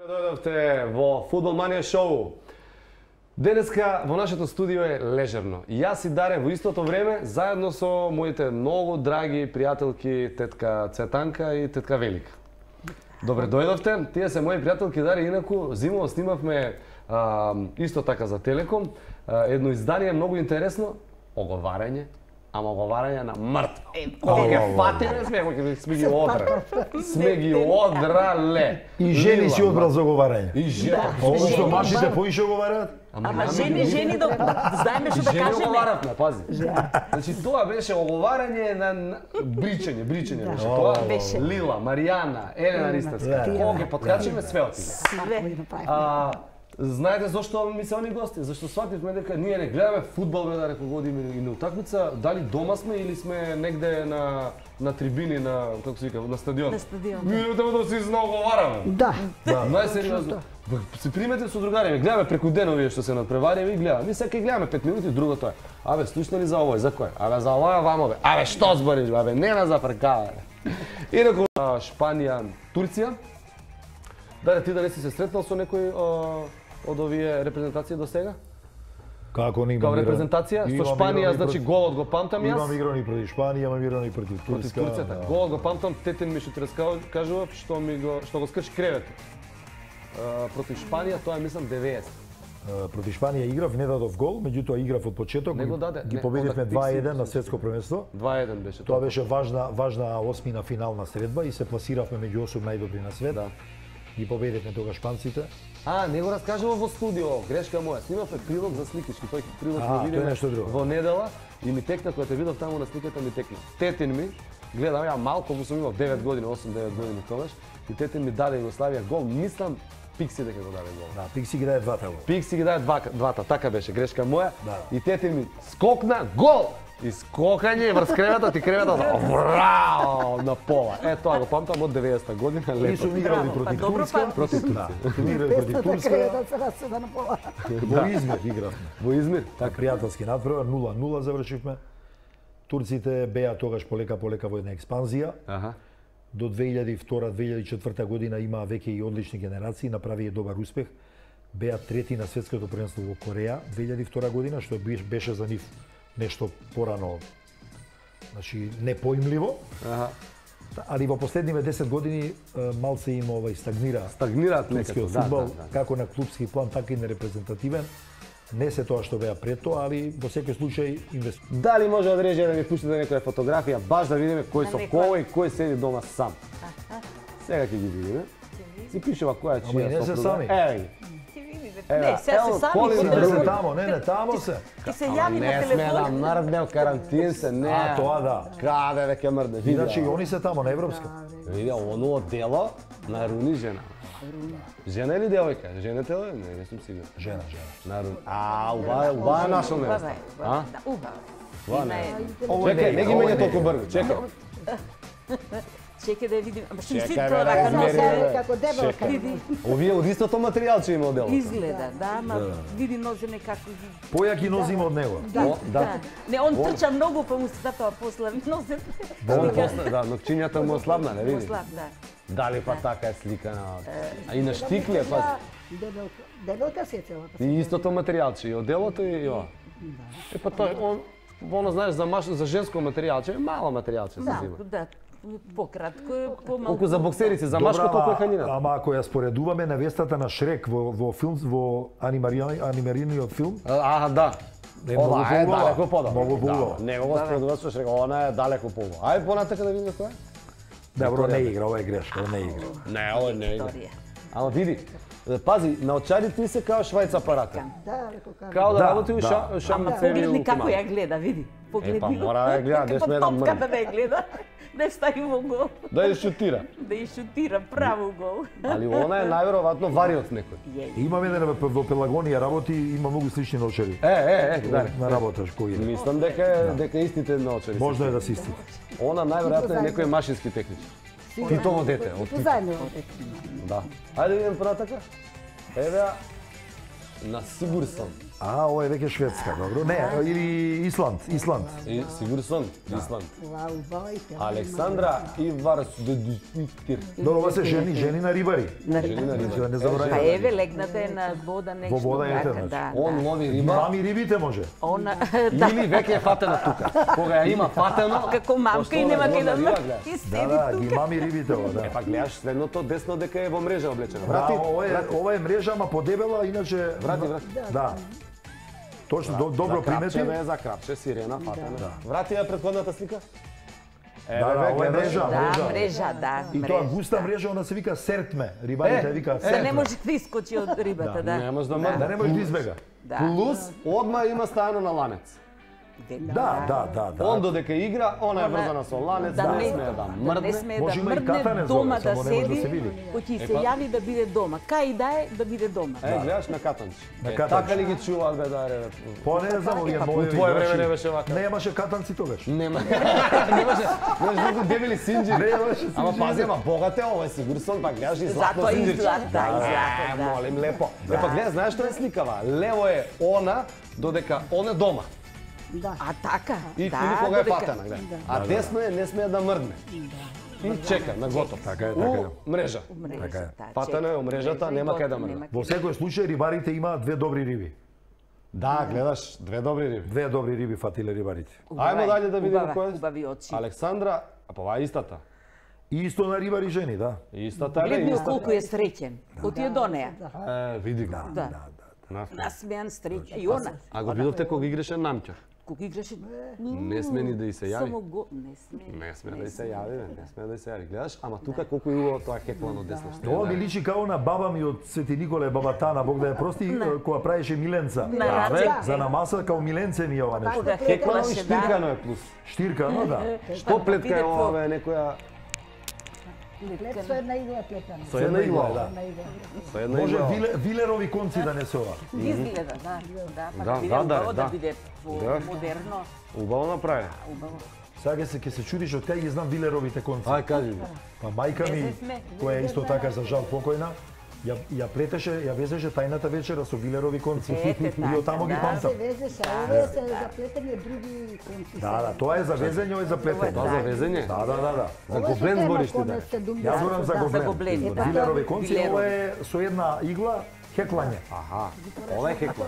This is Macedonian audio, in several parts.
Дојдовте во Фудбал Манија шоу. Денеска во нашето студио е лежерно. И јас и Даре во истото време, заедно со моите многу драги пријателки тетка Цветанка и тетка Велика. Добре дојдовте. Тие се мои пријателки, Даре, инаку зимово снимавме исто така за Телеком едно издание многу интересно, оговарање, ама оговарање на мртво. Кога ќе фатиме, сме ги одрале. Сме ги одрале. И жени си одбрал за оговарање. И жени. Ово што мажите поише оговараат? Ама жени да знаеме што да кажеме. Жени оговаравме, пази. Значи тоа беше оговарање на бричење беше тоа. Лила, Маријана, Елена Ристевска. Кога ги подкачиме, све отиде. Знаете зошто ми се они гости? Зашто свативме дека ние не гледаме фудбал, бе, да рекол годиме и на утакмица, дали дома сме или сме негде на трибини, на како се вика, на стадион. На стадион. Ние треба да се знаоговараме. Да. Најсериозно. Се примети со другари, гледаме преку ден овие што се надпревариме и гледаме. Ми сега гледаме 5 минути, другото е. Абе, слушна ли за овој, за кој? Абе, за овој вамове. Абе, што збориш, абе, нема за прекавање. Инаку Шпанија, Турција. Даре, ти да не си се сретнал со некој од овие репрезентации до сега? Како не имам Као репрезентација, со Шпанија, значи голот го памтам јас. Имам играни против Шпанија, имам играни против Турска. Турција, голот го памтам, тетен ми што ти кажував, што го скрши креветот. Против Шпанија, тоа е мислам 90. Против Шпанија играв, не дадов гол, меѓутоа играв од почеток. Ги победивме 2-1 на светско првенство. 2-1 беше тоа. Тоа беше важна осмина финална средба и се пласиравме меѓу 8 најдобри на свет. Ги победивме тога шпанците. Не го раскажува во студио, грешка моја. Снимавме прилог за сликички, тој прилог ми видиме во недела и ми текна, кога те видов таму на сликата ми текна. Тетин ми, гледам ја малку, сум имал 9 години, 8-9 години тогаш, и тетин ми даде Југославија гол, мислам Пикси дека го даде гол. Да, Пикси ги даде двата гол. Пикси ги даде двата, така беше, грешка моја. И тетин ми скокна, гол! И скокање врз креветот и креветот врау на пола. Тоа го памтам од 90-та година. И сум играли против Турска. Против Турција. Сум играли против Турска. Креветот се раседа на пола. Во Измир игравме. Во Измир? Така. Пријателски надпревар, 0-0 завршивме. Турците беа тогаш полека во една експанзија. До 2002-2004 година имаа веќе и одлични генерации, направија добар успех. Беа трети на светското првенство во Кореја 2002 година, што беше за нив нешто порано, значи непоимливо. Али во последниве 10 години малце им стагнираат турскиот фудбал, како на клупски план, така и на репрезентативен. Не се тоа што беа пред тоа, али во секој случај инвестира. Дали може од режија да ми пуштите некоја фотографија, баш да видиме кој со кој и кој седи дома сам. Сега ќе ги видиме. Си пишува која чија не се сами. Не, се сами. Тамо, не, тамо се. И се јави на телефон. Не сме да мрднем, карантин се, не. Тоа да. Каде веќе мрдне? Иначе и они се тамо на европска. Види, оно дело на Руни жена. Жена или девојка? Женете ли? Не сум сигурен. Жена. На Руни. Ова е нашо место. Убаво. Чекај, не ги мене толку брзо, чекај. Чекај да ја видим. Ама што ми си Чекај, тоа рака нозе? Како дебелка. Овие од истото материјалче има одело. Изгледа, да, ама види нозе некако. Појаки нози има од него. Да. Не, он трча многу, па му се затоа после нозе. Да, нокчињата му ослабна, не види? Ослаб, да. Дали па така е сликана? А и на штикле, па... Дебелка се целата. И истото материјалче, и оделото и ова. Па тој, оно знаеш, за женско материјалче, мало материјалче се зима. Да, пократко, помалку. Колку за боксерици, за машко толку е ханината. Ама ако ја споредуваме невестата на Шрек во филм, во анимариниот филм, Да. Ова е далеко подобро. Многу поубаво. Не го споредува со Шрек, она е далеко поубаво. Ајде понатака да видиме која. Добро, не игра, ова е грешка, не игра. Не, ова не игра. Ама види, пази, на очарите се као швајц апарата. Да, реко кажа. Као да работи у шам Ама погледни како ја гледа, види. Погледни. Па мора да ја гледа, не сме да мрди. Топката да ја гледа, да стави во гол. Да ја шутира. Да ја шутира право гол. Али она е најверојатно вариот некој. Имаме еден во Пелагонија работи, има многу слични научари. Да. На работа кој е. Мислам дека истите научари. Можно е да се исти. Она најверојатно е некој машински техничар. Титово дете. Заедно дете. Да. Ајде видим понатака. Еве, на сигур сум. А, ова е веќе Шведска, добро. Не, или Исланд. И Сигурсон, Исланд. Ова убава и пева. Александра Иварсдотир. Добро, ова се жени на рибари. Жени на риба. Не Па заборавај. еве легната е на вода нешто. Во вода ете, така, значи. да. Он лови риба. Мами рибите може. Она Или веќе е фатена тука. Кога ја има фатено, како мамка и нема кај да и Да, седи да, ги тука. мами рибите ова, да. па гледаш средното десно дека е во мрежа облечена. Врати, Врати, ова е мрежа, ама подебела, иначе... врати. Да. Точно, добро примети. Крапче бе, за крапче, сирена, фатена. Врати ја претходната слика. Да, да, ова е мрежа, Да, мрежа, да. И тоа мрежа, густа да. мрежа, она се вика сертме. Рибарите викаат Да сертме. не може да искочи од рибата, да. Не може да Да мрда. не може да избега. Да. Плюс, одма има стајано на ланец. Да. Он додека игра, она е врзана со ланец, да не смее да не мрдне. смее Може да има и мрдне катанец дома зове, да само не може да се седи, види. кој ќе се Епа. јави да биде дома. Кај да е, да биде дома. Е, гледаш на катанч. На Е, катанч. така ли ги чуваат бе да По не знам, овие мои у твое време играчи. не беше вака. Немаше катанци тогаш. Нема. Немаше. Немаше да дебели синџири. Немаше Ама синџири. пази, ама богате, ова е Сигурсон, па гледаш и златно Затоа и синџирче. злат, да, и злато, да. Молим, лепо. Епа гледа, знаеш што е сликава? Лево е она, додека он е дома. Да. А така, И да, или кога е додека- фатена, гледа. А десно е, не смее да мрдне. И чека на готов. Така е, така е. У мрежа. У мрежа, Така е. да, Фатено е у мрежата, мрежа и нема кај да готов, мрда. нема Во секој случај рибарите имаат две добри риби. Да, гледаш, две добри риби. Две добри риби фатиле рибарите. Ајмо дале да видиме кој е. Убави очи. Александра, а па ова е истата. И исто на рибари жени, да. Истата е, Гледни истата. колку е среќен. Отие до неа. Види го. Да. На- Насмеан, среќен. И она. А го видовте кога играше Намќар? Кога играше... Не сме ни да и се јави. Само го... Не сме. Не сме да и се јави, бе, не сме да и се јави. Гледаш, ама тука колку е убаво тоа хеклано десно што Тоа е. ми личи као на баба ми од Свети Николе, бабата на Бог да ја прости, која правеше миленца. На раце. За намаса као миленце ми е ова нешто. Кога Хеклано и хеклаше, штиркано да. е плюс. Штирка, но да. Што плетка е биде ова, по- бе, некоја... Плет со една игла плетена. Со една игла, да. да. Една игла. Со една Може игла. вилерови конци да не се ова. Изгледа, да. Да, па Да, да биде да, да, убаво, да да. биде Да. модерно. Убаво направи. Убаво. Сега ќе се чудиш од кај ги знам вилеровите конци. Ај, кажи ми. Па мајка ми, Везевме. која е исто така за жал покојна, ја плетеше, ја везеше тајната вечера со вилерови конци. Ете, И така, од тамо ги да. памтам. Се везеше, а овие се заплетени други конци. Да, да, тоа е за везење, ова е за плетење. Тоа за везење? Да, да, да, да. За гоблен збориш ти, да. Јас зборам за За гоблен. гоблен. Од вилерови конци, Вилерови. ова е со една игла хеклање. Аха, ова е хекла.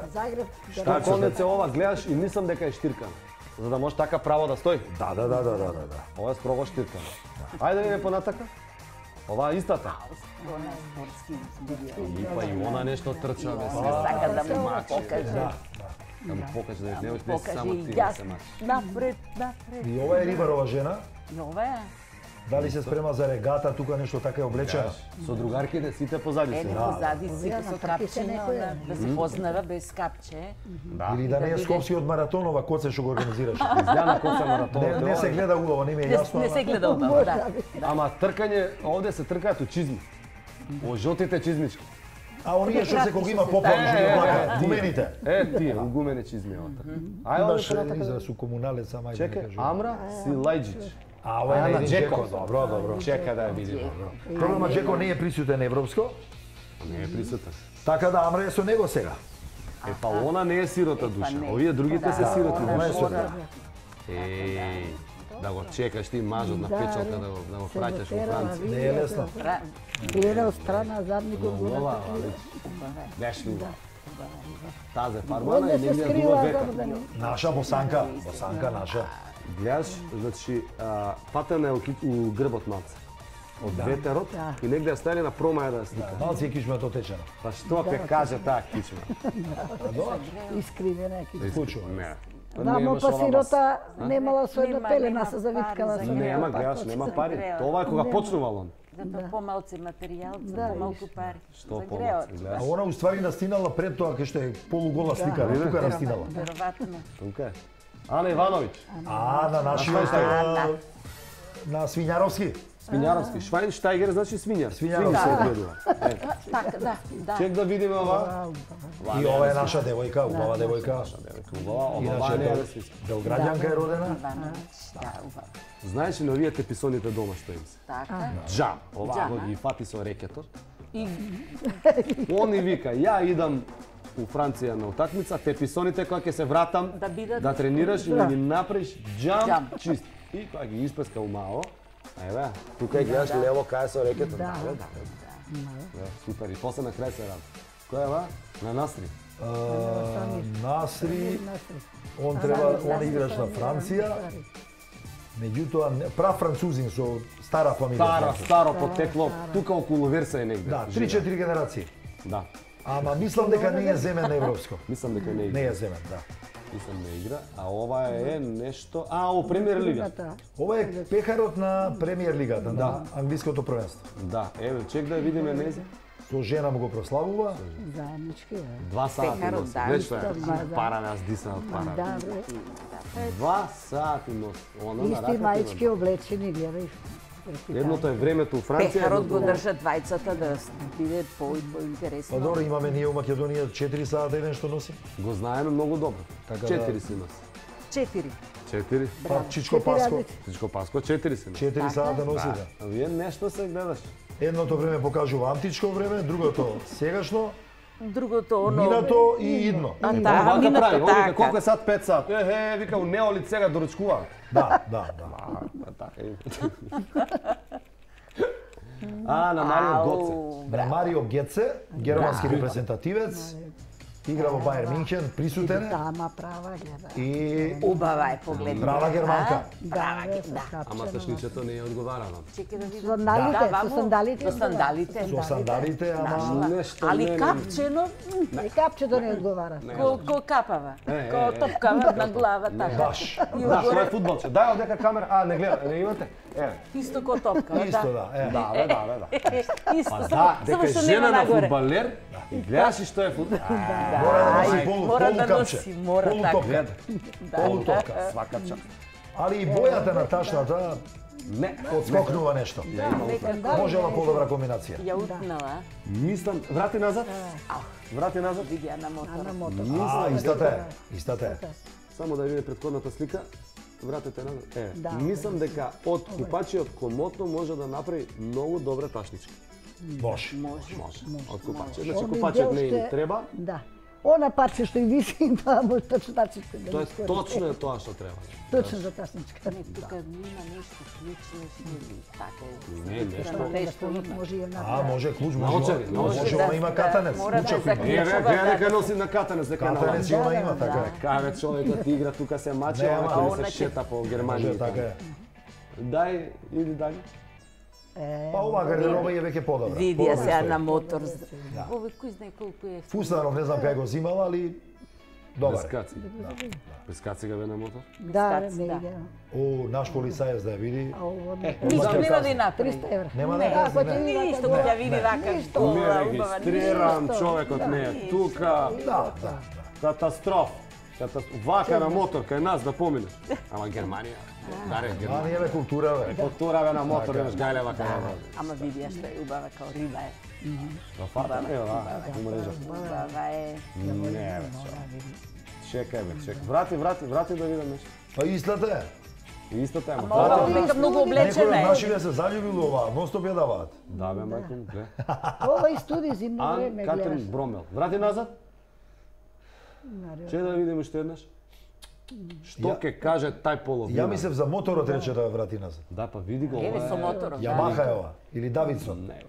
Загреб. Та конец е ова, гледаш и мислам дека е штиркан. За да може така право да стои. Да, да, да, да, да, да. Ова е строго штиркан. Ајде да видиме понатака. Ова е истата. Она е спортски зборија. И па и она нешто трча, бе, се. Сака да му Мачи, покаже. Да му покаже да не не Покаже само и ти да јас. се мачи. Напред, напред. И ова е рибарова жена. И ова е. Дали се спрема за регата, тука нешто така е облечена. Со другарките сите позади се. Ене позади сите со капче, некоја. да се познава без капче. Или да не е биде- Сковски од маратонова коце што го организираше. Изгледа коца маратонот. Не се гледа убаво, не ми е јасно. Не се гледа убаво, да. Ама тркање, овде се тркаат у чизми. О жотите чизмички. А оние што се кога има Кратки поплави што ги Е, облакаат, гумените. Тие, угумени чизми ова така. Ај Имаш овде понатака. израз у комуналец, ама ајде да Чекај, кажам. Амра Силајџич. А ова е на Ана един Джеко. Джеко. Добро, добро. Чека да ја видиме. Проблема Джеко не е присутен европско, Не е присутен. така да Амра е со него сега. Е па она не е сирота душа. не. Овие другите се сироти Она е душа. со него. Еј, да го чекаш ти мажот на печалка да го праќаш во Франција. Не е лесно. Гледа од страна, задникот го Ова, натакли. Беш ли? Тазе фарбана и Онде се негде скрила, дума за века. да не... Наша Босанка, Босанка наша. Гледаш, значи, патена е у грбот малце. Од ветерот и негде ја стави на промаја да ја слика. Малци е кишмето течено. Па што ќе каже таа кичма? Искривена е кичма. Случува. Не. Да, но па сирота немала со една Нема, пелена нема се завиткала пари со за неа. Нема, гледаш, нема пари. Тоа е кога почнувал он. Затоа помалце материјал, за Да, помалку пари. Што За помалку, греот. гледаш? А она уствари настинала пред тоа кај што е полугола слика, Да. тука настинала. Веројатно. Тука е. Ана Ивановиќ, А, на нашиот Да. на Свињаровски. Свињаровски, Швајнштајгер значи свињар. Свињаровски. Свињар се одгледува. Така, да, да. Чек да видиме ова. И ова е наша девојка, убава девојка. Ова, Иначе не е да Бел- се. Белграѓанка е родена. Ивановиќ, да, убаво. Знаеш ли на овие теписоните дома што им се? Така. Джам, ова Джам, го а? ги фати со рекетот. И Он и вика, ја идам у Франција на утакмица, теписоните кога ќе се вратам да тренираш и да ги направиш џамп чист. И кога ги испреска умало, еве, тука и гледаш лево кај со рекето. Да. Супер, и после на крај се рада. Кој е ова? На Насри. Насри, он играш на Франција. Меѓутоа, прав французин со стара фамилија. Старо потекло, тука околу Верса е негде. Да, 3-4 генерации. Да. Ама мислам дека не е земен на европско. Мислам дека не е. Не е земен, да. Мислам не игра, а ова е нешто... о Премиер Лига. Ова е пехарот на Премиер Лигата, на англиското првенство. Да, еве, чек да видиме незе. Со жена му го прославува. Заеднички, 2 сати носи. Веќе тоа е пара нас дисна од пара. Да, 2 сати носи. Исти маички облечени, гледај. Едното е времето у Франција. Пехарот го држат двајцата да биде поинтересно. Па добро, имаме ние у Македонија 4 сата еден што носи. Го знаеме многу добро. 4 си носи. 4. 4. Па Чичко Паско. Чичко Паско 4 си носи. 4 сата носи, да. А вие нешто се гледаш. Едното време покажува античко време, другото сегашно, Другото оно... минато и идно. Вака минато прави, така. колку е сад 5 сат. Вика у неолит сега доручкува. Да. На Марио Гоце. На Марио Геце, германски репрезентативец, игра во Бајер Минхен, присутен е. Дама права, гледа. И Убава е поглед. права германка. Да, Ама ташничето не ја одговара нам. Чекай да видам. Сандалите, Со сандалите. Со сандалите, ама Нешто Али капчено, И капчето не одговара. ко капава. Ко топкава на глава така. баш. Да, тоа е фудбалче. Дај одека камера. Не гледа, не имате? Исто ко топкава, Исто, да. да. Да. Исто, Па само дека што жена нема на нагоре. фудбалер, и гледаш и што е фудбал. Мора да носи Мора да полукапче. носи, мора така. Полутопка. Полутопка. Свака част. Али и бојата на ташната Не, одскокнува нешто. Можела подобра комбинација. Ја утнала. мислам, врати назад. Врати назад. Видја на мотор. Истата е. Само да види претходната слика. Вратете назад. Да. Мислам дека од купачиот кон мото може да направи многу добра ташничка. Може. Може. Од купачиот. Значи купачиот не ни треба. Да. Она парче што и виси, тоа може точно тачичка да Тоа го е точно е тоа што треба. Точно за тачничка. Тука има нешто клучно или така. Не, нешто. Може и Може клуч, Научари, може она има катанец. Мора да Клуча има. Гледа дека носи на катанец, дека на Катанец и она има, така е. Каве човекот игра, тука се мачи, ама се шета по Германија. Може, така е. Дај, иди дај. Па ова гардероба е веќе подобра. Видија Подобро се стои. на мотор. Овој кој знае колку е. Фустанов не знам кај го зимала, али добар. Без каци. Без каци га бе на мотор. Да, Скац, не да. иде. О, наш полицајец да ја види. Ништо нема да ја направи. 300 евра. Нема да Не, ја ако ќе казни, не. ништо ќе ја види вака. Не Убава, регистрирам, човекот не е тука. Да. Катастроф. Вака на мотор кај нас да поминеш. Ама Германија. Даре, А Германија. ние бе култура, бе. Култура бе на мотор, имаш гајлева кај нас. Ама видија што е убава као риба е. Да фата не, умрежа. Убава е. Не, бе, чекај бе, чекај. Врати да видам нешто. Па истата е. Истата е, Ама ова века многу Некој облечена од е. наши бе се заљубил ова, нон-стоп ја даваат. Да бе, мајко, гле. Ова и студи зимно Ан време Катрин гледаш. Бромел. Врати назад. Че да видим уште еднаш. Што ќе каже тај полов? Ја мислев за моторот рече да врати назад. Да, па види го. Еве ова со е- моторот. Ямаха е ова или Давидсон. Не, бе,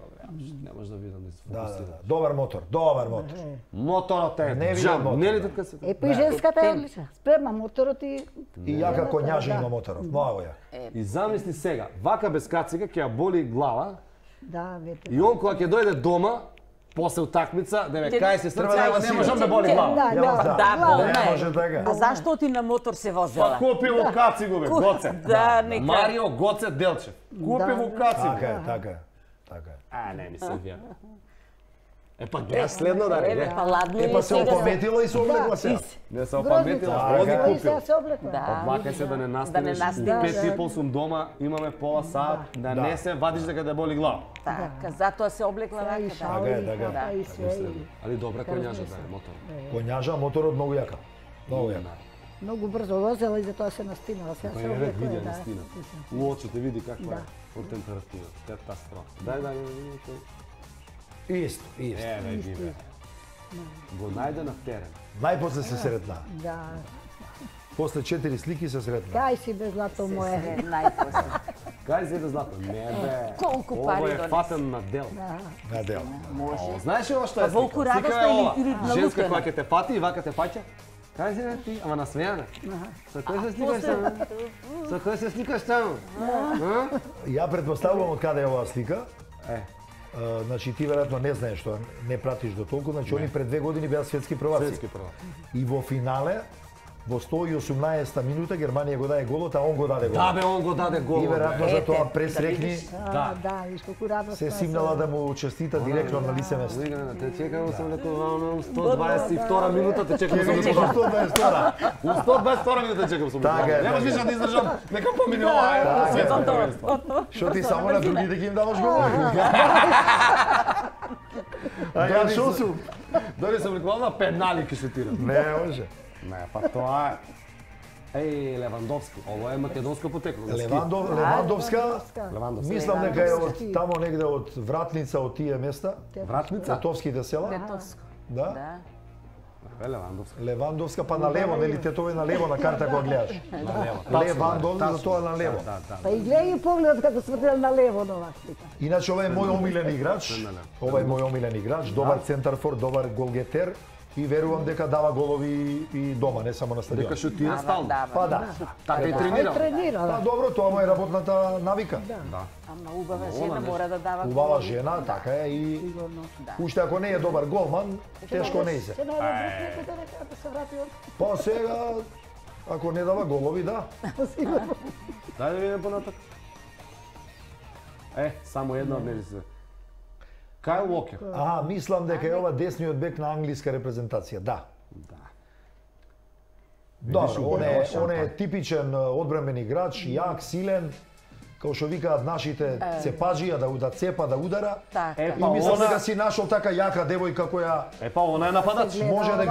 не може да видам да се Да, фокусира. да. Добар мотор, добар мотор. Моторот е Не видам джам, мотор, не ли да. така се? Е, па и женската е одлична. Спрема моторот и... И јака коњажа има моторот. Многу ја. И замисли сега, вака без кацика ќе ја боли глава Да, вете. и он кога ќе дојде дома после утакмица, да ме Ќе- кај се Треба срца, да не си- можам да боли глава. Да, Да, глава. болна Не е. може така. А зашто ти на мотор се Па возела? купи во каци го бе, Гоце. Да, нека. Марио Гоце Делчев. Купи во каци. Така е, така е. Така е. А, не ми се вија. Е па гледаш следно да Еве, не. па ладно Е, е па се сега. опаметила и се облекла сега. Не се опаметила, Грозница. оди Така е. И сега купил. се облекла. Да. Одлакај се да не Да не настанеш. настанеш. У 5:30 сум дома, имаме пола сат, да не се вадиш дека да боли глава. Така, затоа се облекла Сега и вака. шал Така е, и така е. капа и све. и- Али добра коњажа да е мотор. Коњажа, моторот многу јака. Многу јака. Многу брзо возела и затоа се настинала. Сега Па се е ред облекла. види да. настина. У очите види каква е од температура. Катастрофа. Дај да види кој. Исто, исто. Еве ги бе. Го најде на терен. Најпосле се сретна. Да. После 4 слики се сретна. Кај си бе злато мое? Најпосле. Кај си да злато? Не бе. Колку пари Ово е донесе? фатен на дел. На дел. Може. Знаеш ли ова што е Па Волку слика? Слика радоста е или- ова. или Женска налутена? која ќе те фати и вака те фаќа. Кај си бе ти? Ама насмејана. Со кој се сликаш таму? Со кој се сликаш таму? Ја претпоставувам од каде е оваа слика. Е, Значи ти веројатно не знаеш што не пратиш до толку, значи они пред 2 години беа светски прваци. светски прва. И во финале во 118 минута Германија го даде голот, а он го даде Да голот. бе, он го даде гол. И веројатно за тоа пресрекни Да, виж колку радост. се симнала да му честита директно на лице место. Те чекам сам лекувано 122 минута те чекам сам Ќе лекувано. 122. У 122 минута чекам сам Така е, лекувано. Немаш така е. више да издржам. Нека помине ова. Светско првенство. Што ти само на другите ќе им даваш голови? А ја шо сум? Дори сам лекувано пенали ќе шутирам. Не може. Не, па тоа е. Еј, Левандовски. Ово е македонско потекло. Левандовска, Левандовски. мислам дека е од тамо негде од Вратница, од тие места, Вратница? Тетовските села. Тетовско. Да. Да. Е, Левандовски. Левандовска, па на лево, нели Тетово е на лево на карта кога гледаш. Левандовска, за тоа на лево. Па и гледај погледот како свртел на лево на оваа слика. Иначе ова е мој омилен играч. Ова е мој омилен играч, добар центарфор, добар голгетер и верувам дека дава голови и дома, не само на стадион. Дека шутира стално. Па да. Така и Тој тренира. тренира, Па да. добро, тоа му е работната навика. Ама убава жена мора да дава Убава голови. жена, така е и Сигурно, да. уште ако не е добар голман, тешко не се. Ќе најде друг некој да нека да се врати од. Па сега, ако не дава голови, да. Дај да видиме понатак. Само една од нели се. Кайл Уокер. Мислам дека е ова десниот бек на англиска репрезентација, да. Добро, он е типичен одбранбен играч, јак, силен, како што викаат нашите цепаджија, да цепа, да удара. Така. И мислам дека си нашол така јака девојка која Па она е нападач. може да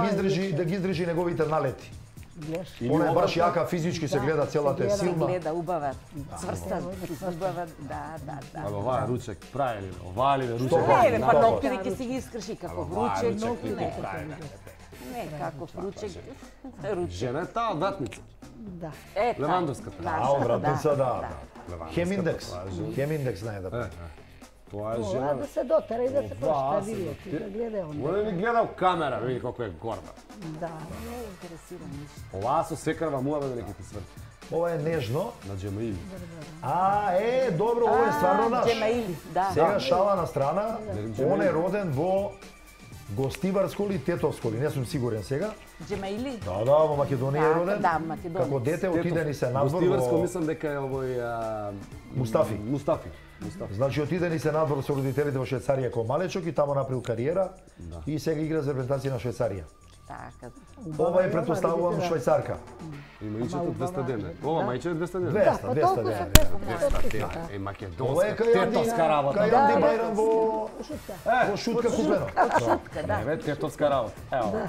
ги издржи неговите налети. Она е баш јака, физички се гледа, целата е силна. Гледа убава. Цврста, убава. Да. Абе, ова ручек прави ли? Ова ли ручек? Еве, па Добро. ноктите ќе си ги искрши како вручек, ноги не. Не, како вручек. Ручек. Жена е таа вратница. Да. Левандовската. Вратница, да. Хеминдекс. Хеминдекс знае да прави. Тоа е Ова жена. да се дотера и да се Ова, прошта, се види, ти да гледа он. Мој ми гледал камера, види колку е горда. Да. Не интересира ништо. Оваа со секрва муава да ќе ти сврти. Ова е нежно. На Джемаили. Добро, ова е стварно наш. Джемаили, да. Сега шала на страна, он е роден во Гостиварско или Тетовско, или не сум сигурен сега. Джемаили? Да, во Македонија е роден. Да, Македонија. Како дете отиде ни се надвор Гостиварско во мислам дека е овој Мустафи. Мустафи. Значи отиде ни се надвор со родителите во Швајцарија како малечок и таму направил кариера и сега игра за репрезентација на Швајцарија. Така. Ова е претпоставувам швајцарка. И мајчето 200 дена. Ова мајче е 200 дена. 200 толку дена. се Е Ова е македонска. кај Тетовска работа. Кај Анди Бајрам во шутка купено. Шутка, да. Еве тетовска работа. Ево.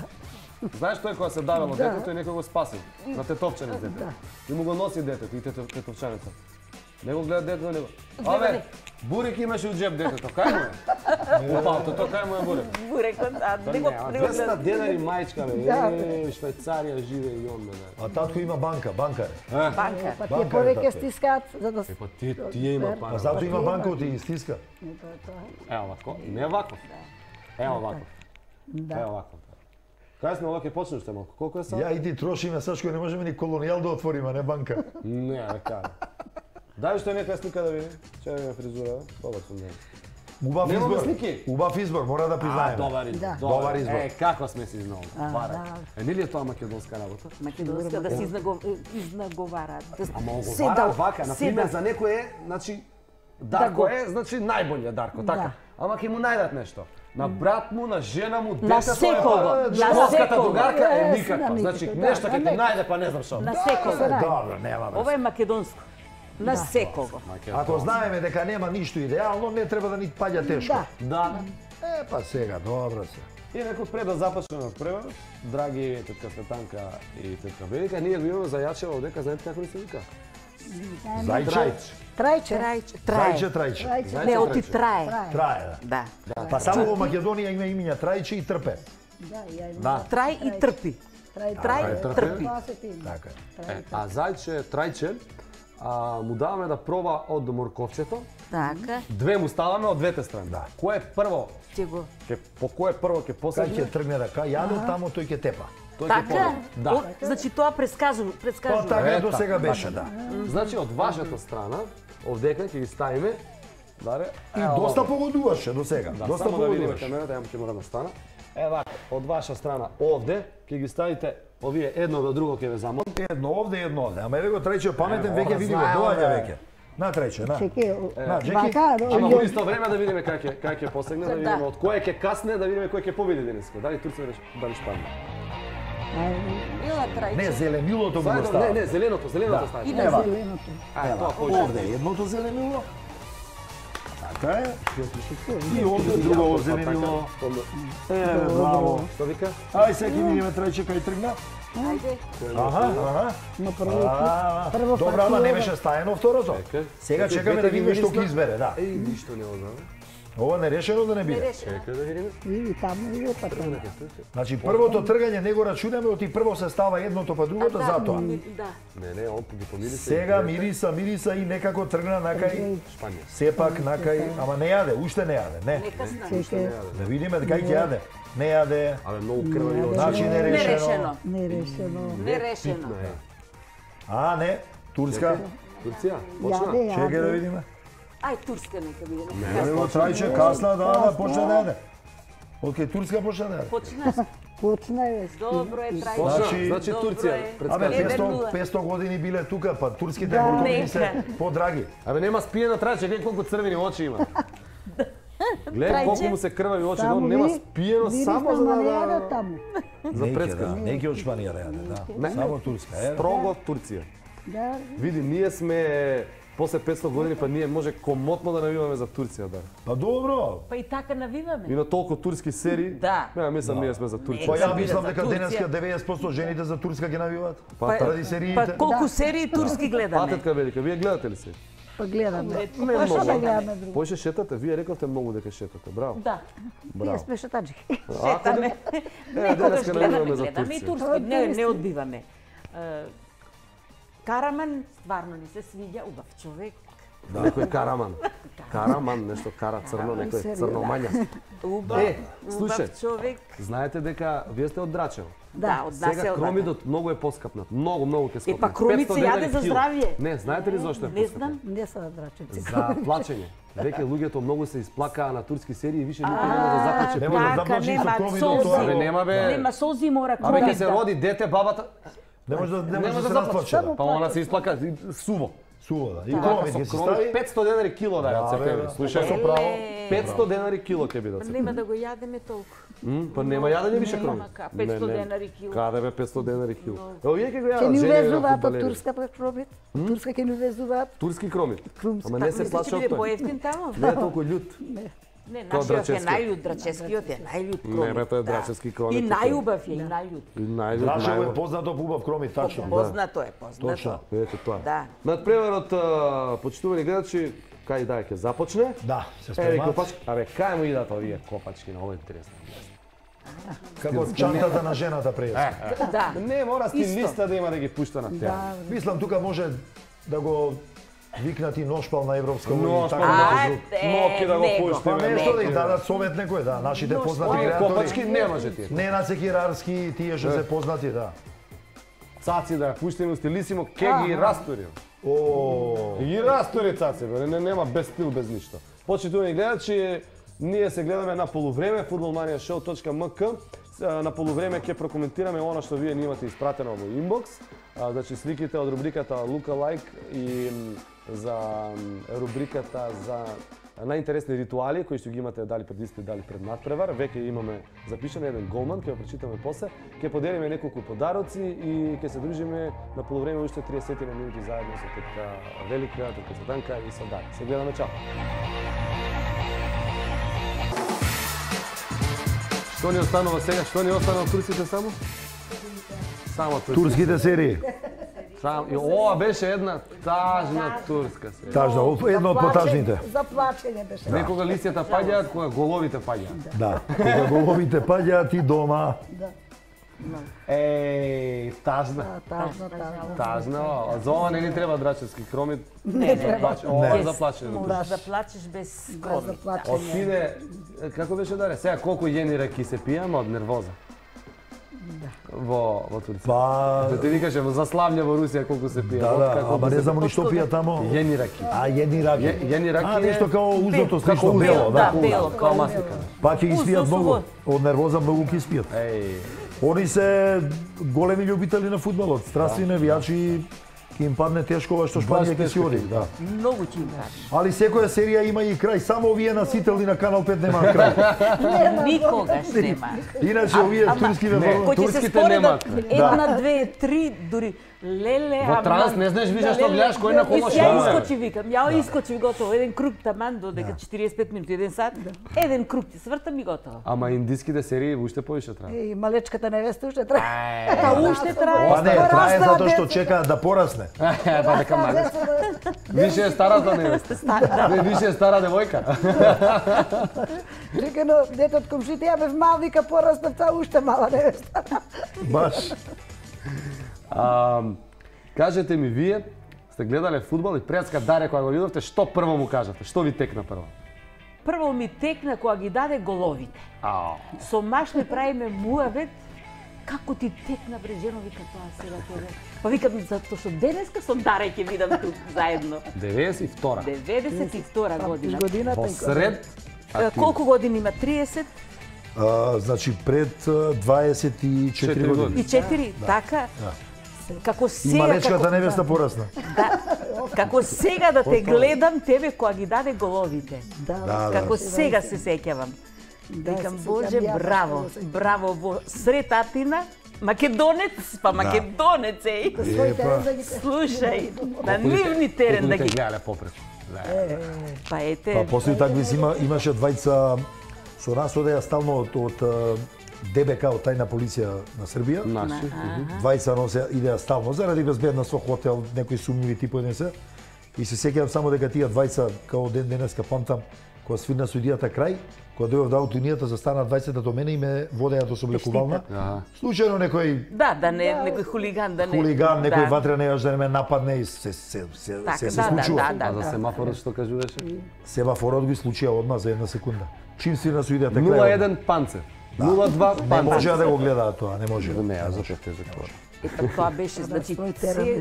Знаеш тој кога се давело детето и некој го спаси на тетовчанец дете. И му го носи детето и тетовчанецот. Не го гледа детето, него. Абе, бурек имаше у джеб детето. Кај му е? Палтото, кај му е бурек? Бурекот, не го 200 денари мајчка, бе. Швајцарија живе и он, бе. А татко има банка, банкар. банка. Па тие повеќе стискаат за да Па тие има пара. А зато има банка ти стиска. Ево вако, не вако. Ево вако. Ево вако. Кај сме оваќе почнеш те малку? Колку е сад? Ја и ти трошиме сашко, не можеме ни колонијал да отвориме, не банка. Не, дека. Дај што е некоја слика да види. Чај фризура, добар сум ден. Убав Немаме избор. слики? Убав избор, мора да признаеме. Добар избор. Да. Добар избор. Како сме се изнову? Вара. Нели е тоа македонска работа? Македонска да се изнаговараат. Ама оговара вака, например, за некој е, значи, Дарко е, значи најбоље Дарко, така. Ама ќе му најдат нешто. На брат му, на жена му, На детето секого, на школската секого. другарка е Е, никаква. на Значи, никакво, нешто да, ќе на ти најде, па не знам што. На секого. Добро, нема врска. Ова е македонско. На секого. Ако знаеме дека нема ништо идеално, не треба да ни паѓа тешко. Да. Па сега, добро се. И некој пред да започнеме превод, драги тетка Светанка и тетка Велика, ние го имаме за Јачева одека, знаете како ли се вика? Зајче, Трајче. трајче, трајче. Трајче. Не, оти трае. Трае, да. Да. Па само во Македонија има имиња Трајче и Трпе. Да. Трај и трпи. Трај, трпи. Така е. А зајче, трајче, му даваме да проба од морковчето. Така. Две му ставаме од двете страни. Да. Кој е прво? По кој прво ќе Кај ќе посегне? тргне рака, јадел тамо тој ќе тепа. Тој ќе Така? победи. Да. Значи тоа прескажува. Па така до сега беше, да. Значи од вашата страна, овдека ќе ги ставиме. Даре. И доста погодуваше до сега. Да, Доста само да видиме погодуваше. камерата, ја ќе мора да стана. Вака, од ваша страна овде ќе ги ставите овие едно до друго ќе ве замоти. Едно овде, едно овде. Ама еве го Трајче паметен, Ево, веќе види го, знаел, доаѓа бе. веќе. На Трајче, на. Чеки, На, Джеки. вака, Ама во исто време да видиме кај ќе посегне, да видиме од кој ќе касне, да видиме кој ќе победи денеска. Дали Турција дали Шпанија. Била трајче. Не, зеленилото му го Заедно, става. не, зеленото стави. И Ева. на зеленото. Тоа појде. Овде едното зеленило. Така е. И овде друго зеленило. Еве, браво. Што вика? Ај сега ќе видиме Трајче кај тргна. Ајде. Аха. Но прво Добра, ама не беше стаено второто. Сега чекаме да видиме што ќе избере, да. Еј, ништо не ознаме. Ова нерешено да не биде. Чекај да видиме. Види таму и опата. Значи првото тргање не го рачунаме, оти прво се става едното па другото затоа. Да. Не, он ги помириса. Сега мириса и некако тргна накај Шпанија. сепак накај, ама не јаде, уште не јаде, не. Нека знае. Чеки, Да видиме кај ќе јаде. Не јаде. Абе многу крвави очи. Значи нерешено. Нерешено. нерешено. Нерешено. А, не, Турска. Турција, почна. Јаде, Чекај да јаде. видиме. Ај Турска нека биде. Еве го Трајче касна, да, почна да јаде. Од кај Турска почна да јаде. Почна. Почна е. Добро е трајче. Значи Турција, Абе, предсказува. 500 години биле тука, па турските морковини се подраги. Абе нема спиена трајче, гледај колку црвени очи има. Гледај колку му се крвави очи, но нема спиено само за не јаде да таму. за предсказ. Неки од Шпанија да јаде, да. Само Турска, е. Строго Турција. Да, Види, ние сме после 500 години, па ние може комотно да навиваме за Турција, да. Па добро. Па и така навиваме. И на толку турски серии. Да. Ја мислам ние сме за Турција. Па ја биде мислам за дека Турција. денеска 90% жените за Турска ги навиваат. Па, Ради Па сериите. колку серии турски гледаме? Патетка велика, вие гледате ли се? па гледаме. Не Па што многу. да гледаме друго? Поише шетате, вие рековте многу дека шетате. Браво. Да. Ние сме шетаджи. Шетаме. денеска Некогаш гледаме, навиваме за гледаме и Турција. турски. Не одбиваме. Караман стварно ни се свиѓа, убав човек. Некој караман. Караман, нешто кара црно, некој црно мања. Убав слушај. човек. Знаете дека вие сте од Драчево. Да, од нас е Сега од кромидот многу е поскапнат. Многу ќе скапне. па кромид се 500 јаде денари за кило. здравје. Не, знаете ли зошто е Не поскапнат? знам. Не са драчеци. За плачење. Веќе луѓето многу се исплакаа на турски серии и више никој нема да заплаче. Нема да Така, заплачи со нема кромидот тоа. Абе, нема, бе. Нема сози мора Абе, ќе кромид. се роди дете, бабата Не може нема да се заплаче. расплаче. Па она се исплака суво. Суво, да. И Така, кромид со ги се кромид, стави. 500 денари кило да ја Да, бе, септември. да. Слушај, Со право. 500 денари кило ќе бидат. Нема да го јадеме толку. Па нема јадење више Нема кромид. ка, 500 денари кило. Каде бе 500 денари кило? Ево вие ќе го Ќе јадат ни жени на увезуваат од фудбалери. Турска пред пробит. Турска ќе ни увезуваат. Турски кромид. Ама не се Мислиш плаче ќе од биде тој. поевтин таму? Не е толку љут. Не, Као нашиот е драчевски. најљут, драческиот е најљут кромид. Не, бе, тој е да. драчевски кромид. И најубав е, и најљут. И најљут, Драчево е најljut. познато по убав кромид, тачно. Познато е, познато. Точно. Ето тоа. Да. Надпреварот, почитувани гледачи, кај да ќе започне? Да, се Еве спремаат. копачки. Абе, кај му идат овие копачки на овој интересно. Како чантата на жената преска. Да. Не, мора стилиста да има да ги пушта на театар. Мислам тука може да го викнати ношпал на Европска унија. Ношпал така на да- Ајде, Ноки да го него. пуштиме. Па нешто да им дадат совет некој, да, нашите познати Овие копачки креатори. не може ти. Нена Секирарски, тие што се познати, да. Цаци да ја пуштиме у стилисимо, ке ги растурим. О, Ги растури цаци, бе, нема без стил, без ништо. Почитувани гледачи, ние се гледаме на полувреме, footballmaniashow.mk. На полувреме ќе прокоментираме она што вие имате испратено во инбокс. Значи сликите од рубриката Лука Лайк и за рубриката за најинтересни ритуали кои што ги имате дали пред испит, дали пред надпревар. Веќе имаме запишан еден голман, ќе го прочитаме после. Ќе поделиме неколку подароци и ќе се дружиме на полувреме уште 30 минути заедно со Тетка Велика, Тетка Цветанка и со Дарик. Се гледаме, чао. Што ни останува сега? Што ни останува од турците само? Само турците. турските серии. Ова беше една Тажна турска серија. Тажна, едно од потажните. За плачење беше. Некога лисјата паѓаат, кога головите паѓаат. Да, кога головите паѓаат и дома. Тажна. Тажна, а за ова не ни треба драчевски кромит. Не треба. Ова за плачење. Можеш да плачеш без За кромит. плачење. Отиде, како беше даре? Сега колку јени раки се пијаме од нервоза. Во Турција. Па, Да ти викаше за славње во Русија колку се пие. да, ама не знам ни што пија тамо. Јени раки. А, јени раки. Јени раки А, е нешто као узото, како слично, узо, бело, да, да. бело, као маслика. Па ќе ги спијат Узо, многу. узо. Од нервоза многу ќе спијат. Они се големи љубители на фудбалот, страстни навијачи, ќе им падне тешко ова што Шпанија ќе си оди, да. Многу ќе им кажеш. Али секоја серија има и крај, само овие насителни на Канал 5 немаат крај. Никогаш нема. Иначе овие турски Кој ќе се турските споредат немаат. една, две, три, дури леле, Во транс не знаеш више што гледаш кој на кого што Ја е. искочи, викам, ја искочи готово, еден круг таман додека 45 минути, еден сат, еден круг ти свртам и готово. Ама индиските серии уште повише трае. И малечката невеста уште треба. Па уште трае. Па не, трае затоа што чекаат да порасне. Па дека мале. Више е старата невеста. Не, више е стара девојка. Чекај, но дете од комшите, ја бев мал, вика пораснав, цаа уште мала невеста. Баш. Кажете ми вие, сте гледале фудбал и Преска Даре кога го видовте, што прво му кажате? Што ви текна прво? Прво ми текна кога ги даде головите. Со машне правиме муавет, како ти текна бре жено, вика тоа сега тебе. Па викам затоа што денеска со Даре ќе видам тук заедно. 92-ра. 92 година. Годината Во и сред Колку години има? 30 Значи пред 24 години. и 4, така? Како И сега малечката невеста порасна. Да, како сега да те гледам тебе кога ги даде головите. Да, Како сега се сеќавам. Викам, Боже, браво, браво во сред Атина, македонец, па македонец еј. Слушај, на нивни терен да ги... гледале попред. Па ете... Па после такви имаше двајца со нас одеа стално од ДБК, од тајна полиција на Србија. Наши. Двајца носе идеа стално заради безбедност во хотел, некои сумњиви типови не се. И се сеќавам само дека тие двајца као ден денеска памтам кога свирна судијата крај, кога дојдов да аутунијата застана двајцата до мене и ме водеа до соблекувална. Случајно некој Да не, некој хулиган, да не... хулиган, некој ватрен нејаш да не ме нападне и се случува. А за семафорот што кажуваше? Семафорот го случија одма за една секунда. Чим свирна судијата крај. 0-1 Панцев. 0-2 Не Панцев. можеа да го гледаат тоа, не може. Не, а зашто те закон? Ето тоа беше, значи,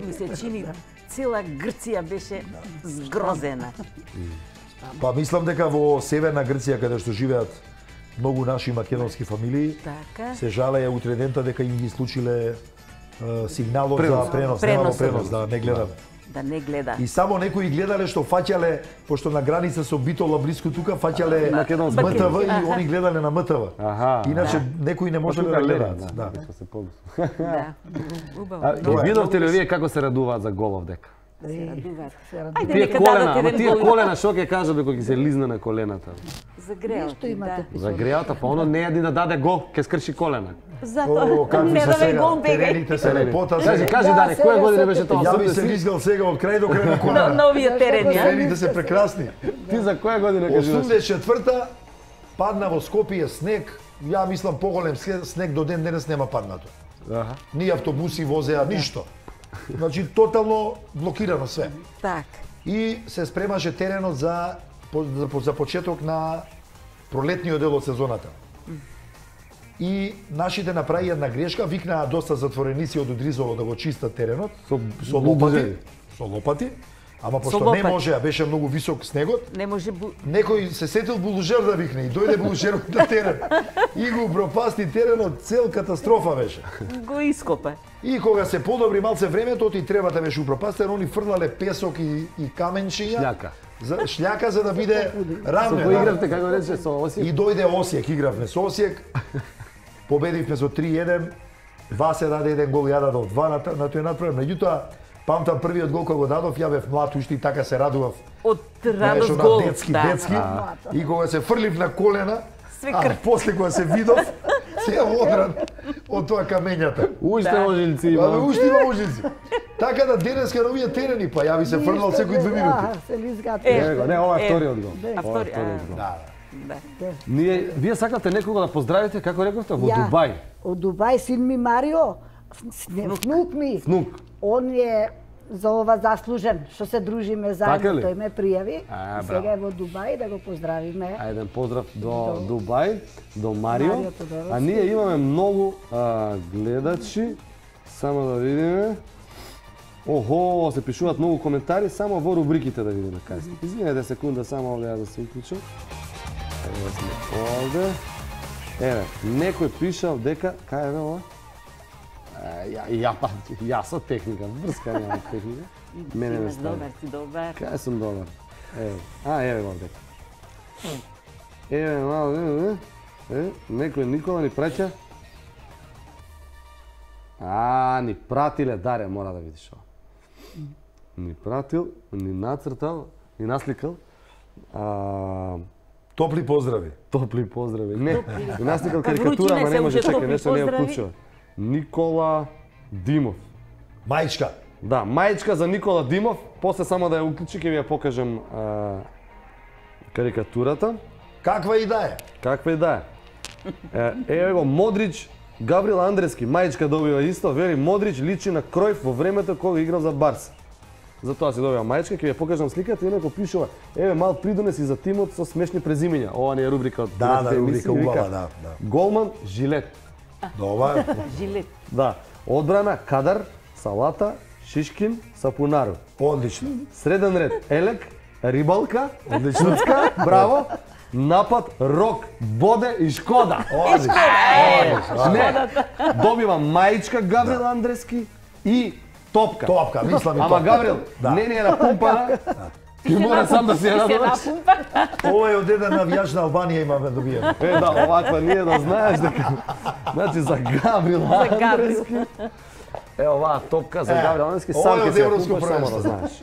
ми се чини, цела Грција беше згрозена. Па мислам дека во северна Грција каде што живеат многу наши македонски фамилии, Така. се жалеја утре дента дека им ги случиле сигналот за пренос, немало пренос, да не гледаме. Да не гледа. И само некои гледале што фаќале, пошто на граница со Битола блиску тука, фаќале Македонски. МТВ и они гледале на МТВ. Иначе некои не можеле да гледаат. Да. Да, убаво. И видовте ли вие како се радуваат за голов дека? Ајде, Тие нека колена, дадат ама еден тие гол. колена што ќе кажа дека ќе се лизна на колената? За греот. Нешто имате. За грејата, па оно не е ни да даде гол, ќе скрши колена. Затоа Какви не се даде сега, гол бегај. терените се лепота. Кажи, Даре, која година беше тоа? Ја би се лизгал сега од крај до крај на На колена. новиот терен, ја. Терените се прекрасни. Ти за која година кажуваш? 84-та падна во Скопје снег. Ја мислам поголем снег до ден денес нема паднато. Ни автобуси возеа, ништо. Значи тотално блокирано све. Так. И се спремаше теренот за почеток на пролетниот дел од сезоната. И нашите направија една грешка, викнаа доста затвореници од Удризово да го чистат теренот со лопати, ама пошто не можеа, беше многу висок снегот. Не може Некој се сетил булужер да викне и дојде булужерот на терен. И го пропасти теренот, цел катастрофа беше. го ископа. И кога се подобри малце времето, и требата беше упропастен, они фрлале песок и каменчиња. Шљака. Шљака за да биде Со равно. кој игравте, како рече, со Осијек? И дојде Осијек, игравме со Осијек. Победивме со 3-1. Васе даде еден гол, ја дадов 2 на тој надпревар. Меѓутоа, памтам првиот гол кога го дадов, ја бев млад уште и така се радував. Од Знаеш, радост она гол. детски. И кога се фрлив на колена, Све а крв. после кога се видов, цел одран од тоа камењата. Уште ожилци има. Уште има ожилци. Така да денеска на овие терени, па ја би се фрнал секој 2 минути. Се лизгат. Не, ова е вториот гол. Да. Вие сакате некого да поздравите, како рековте, во Дубај? Од Дубај син ми Марио, внук ми. Внук. Он е за ова заслужен, што се дружиме заедно, тој ме пријави. Сега е во Дубај, да го поздравиме. Еден поздрав до Дубај, до Марио. А ние имаме многу гледачи. Само да видиме. Охо, се пишуваат многу коментари, само во рубриките да видиме кај сте. Извинете секунда, само овде да се уклучам. Еве сме овде. Еве, некој пишал дека, кај е ова? Ја со техника, брска немам техника. Мене не става. Добар си, добар. Кај сум добар? Еве, еве го овде. Еве, мало, некој Никола ни праќа. Ни пратиле, Даре, мора да видиш ова. Ни пратил, ни нацртал, ни насликал. Топли поздрави. Топли поздрави. Не, ни насликал карикатура, ама не може, чекај, нешто не ја вклучува. Никола Димов. Мајчка. Да, мајчка за Никола Димов. После само да ја уклучи, ќе ви ја покажам карикатурата. Каква и да е? Каква и да е. Еве го Модрич, Гаврил Андрески, мајчка добива исто, вели Модрич личи на Кројф во времето кога играл за Барса. Затоа си добива мајчка, ќе ви ја покажам сликата и некој пишува, еве мал придонес и за тимот со смешни презимиња. Ова не е рубрика од рубрика убава, да. Голман Жилет. Добар. Жилет. Да. Одбрана Кадар, Салата, Шишкин, Сапунару. Одлично. Среден ред Елек, Рибалка, Шуцка, браво. Напад, Рок, Боде и Шкода. Не, добива мајчка Гаврил Андрески и топка. Топка, мислам и топка. Ама Гаврил, не е напумпана. Ќе мора сам да се ја радуваш. Ова е од еден навијач на Албанија имаме добиено. Да, оваква ние да знаеш дека... Значи за Гаврил Андрески. Оваа топка за Гаврил Андрески, сам ќе се ја пумпаш, само да знаеш.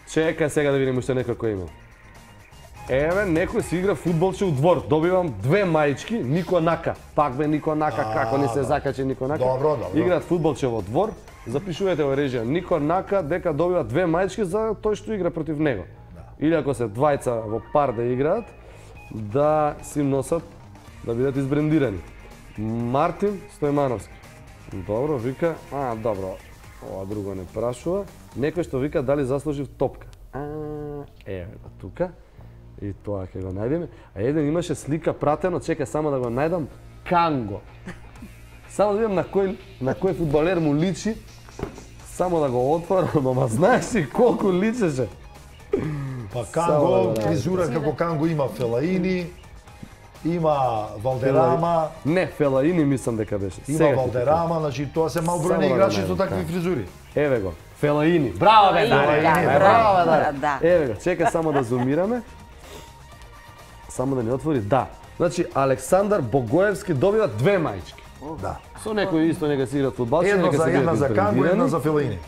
Чекај сега да видим уште некој кој има. Еве, некој си игра фудбалче у двор. Добивам 2 мајчки, Нико Нака. Пак бе Нико Нака, како не се закачи Нико Нака. Добро. Играат фудбалче во двор. Запишувате во режија Нико Нака дека добива 2 мајчки за тој што игра против него. Или ако се двајца во пар да играат, да си носат, да бидат избрендирани. Мартин Стојмановски. Добро, вика, добро, ова друго не прашува. Некој што вика дали заслужив топка. Еве го тука. И тоа ќе го најдеме. А еден имаше слика пратено, чекај само да го најдам, Канго. Само да видам на кој фудбалер му личи. Само да го отворам, ама знаеш ли колку личеше? Па Канго, фризура како Канго има Фелаини, има Валдерама. Не, Фелаини мислам дека беше. Има Валдерама, значи тоа се малбројни играчи со такви фризури. Еве го, Фелаини. Браво бе, браво бе. Еве го, чекај само да зумираме. Само да ни отвори, да. Значи, Александар Богоевски добива 2 мајчки. Да. Со некој исто нека си играат фудбал, една за Канго, една за Фелаини.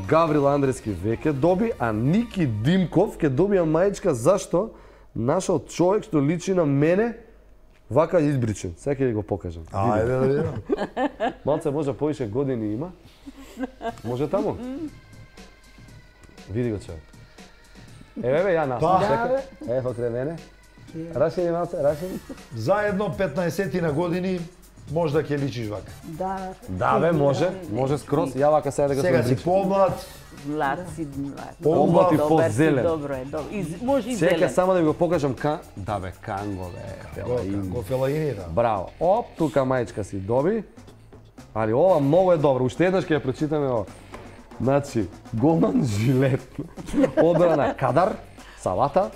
Гаврил Андрески веќе доби, а Ники Димков ќе добија мајчка зашто нашол човек што личи на мене вака избричен. Сега ќе го покажам. Ајде да видиме. Малце може повише години има. Може таму? Види го човек. Еве ја нас. Еве покрај мене. Рашени малце, рашени. Заедно 15 на години можда ќе личиш вака. Да бе, може скроз. Ја вака сега дека сега си помлад. Млад си, млад. Помлад и позелен. Добро е, добро. Може и зелен. Чека само да ви го покажам да бе, Канго бе, Фелаини. Го Фелаини, да. Браво. Оп, тука мајчка си доби. Али ова многу е добро. Уште еднаш ќе ја прочитаме ова. Значи, голман Жилет. Одбрана Кадар, Салата,